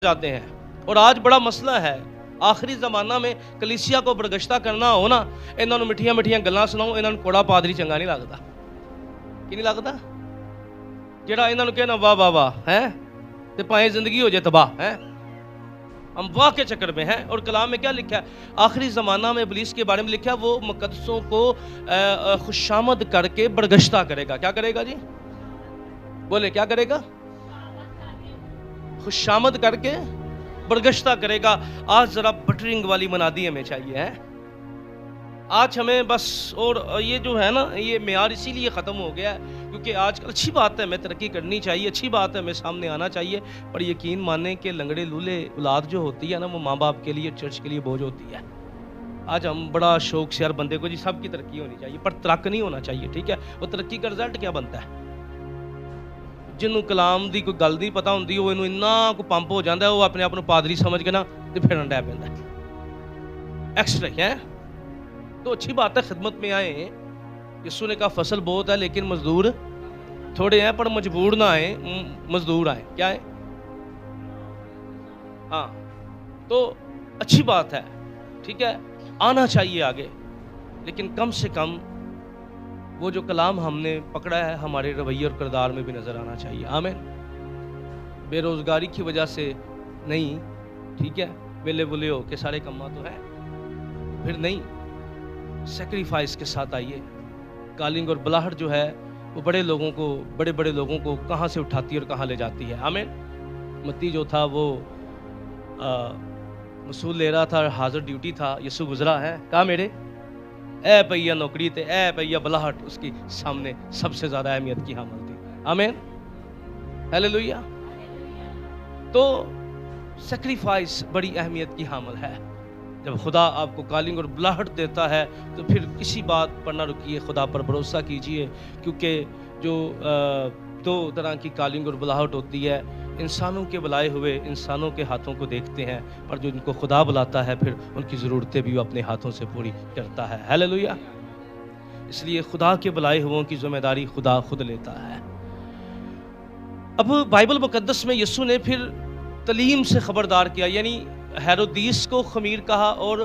جاتے ہیں. اور آج بڑا مسئلہ ہے آخری زمانہ میں کلیسیا کو برگشتہ کرنا ہو نا, انہوں نے مٹھیاں مٹھیاں گلاں سناؤ, انہوں نے کوڑا پادری چنگا نہیں لگتا. کی نہیں لگتا جڑا انہوں نے کہنا واہ واہ واہ ہے تے پائیں زندگی ہو جائے تباہ ہے. ہم واہ کے چکر میں ہیں. اور کلام میں کیا لکھا ہے؟ آخری زمانہ میں ابلیس کے بارے میں لکھا ہے وہ مقدسوں کو خوشامد کر کے برگشتہ کرے گا. کیا کرے گا جی؟ بولے کیا کرے گا؟ خوشامد کر کے برگشتہ کرے گا. آج ذرا بٹرنگ والی منادی ہمیں چاہیے ہے. آج ہمیں بس, اور یہ جو ہے نا یہ معیار اسی لیے ختم ہو گیا ہے کیونکہ آج کل اچھی بات ہے ہمیں ترقی کرنی چاہیے, اچھی بات ہے ہمیں سامنے آنا چاہیے, پر یقین مانیں کہ لنگڑے لولے اولاد جو ہوتی ہے نا وہ ماں باپ کے لیے, چرچ کے لیے بوجھ ہوتی ہے. آج ہم بڑا شوق سے ہر بندے کو جی سب کی ترقی ہونی چاہیے, پر ترک نہیں ہونا چاہیے. ٹھیک ہے, وہ ترقی کا رزلٹ کیا بنتا ہے؟ جنوں کلام دی کوئی گل نہیں پتا ہوندی وہ انہوں اتنا کو پمپ ہو جاتا ہے, وہ اپنے آپ کو پادری سمجھ کے نا پھرن ڈے پیندا ہے ایکسٹرا ہے. تو اچھی بات ہے خدمت میں آئیں. یسوع نے کہا فصل بہت ہے لیکن مزدور تھوڑے ہیں, پر مجبور نہ آئیں, مزدور آئیں. کیا ہے؟ ہاں, تو اچھی بات ہے. ٹھیک ہے, آنا چاہیے آگے, لیکن کم سے کم وہ جو کلام ہم نے پکڑا ہے ہمارے رویے اور کردار میں بھی نظر آنا چاہیے. آمین. بے روزگاری کی وجہ سے نہیں, ٹھیک ہے, ویلے بلے ہو کہ سارے کماں تو ہیں, پھر نہیں, سیکریفائس کے ساتھ آئیے. کالنگ اور بلاہٹ جو ہے وہ بڑے بڑے لوگوں کو کہاں سے اٹھاتی ہے اور کہاں لے جاتی ہے. آمین. متی جو تھا وہ مسول لے رہا تھا, حاضر ڈیوٹی تھا, یسوع گزرا ہے, کہا میرے اے پیا نوکری تے اے پیا بلاہٹ اس کی سامنے سب سے زیادہ اہمیت کی حامل تھی. آمین. ہیلیلویا. تو سیکریفائس بڑی اہمیت کی حامل ہے. جب خدا آپ کو کالنگ اور بلاہٹ دیتا ہے تو پھر کسی بات پر نہ رکیے, خدا پر بھروسہ کیجئے, کیونکہ جو دو طرح کی کالنگ اور بلاہٹ ہوتی ہے, انسانوں کے بلائے ہوئے انسانوں کے ہاتھوں کو دیکھتے ہیں, پر جو ان کو خدا بلاتا ہے پھر ان کی ضرورتیں بھی وہ اپنے ہاتھوں سے پوری کرتا ہے. ہیلیلویا. اس لیے خدا کے بلائے ہوئوں کی ذمہ داری خدا خود لیتا ہے. اب بائبل مقدس میں یسوع نے پھر تعلیم سے خبردار کیا, یعنی ہیرودیس کو خمیر کہا اور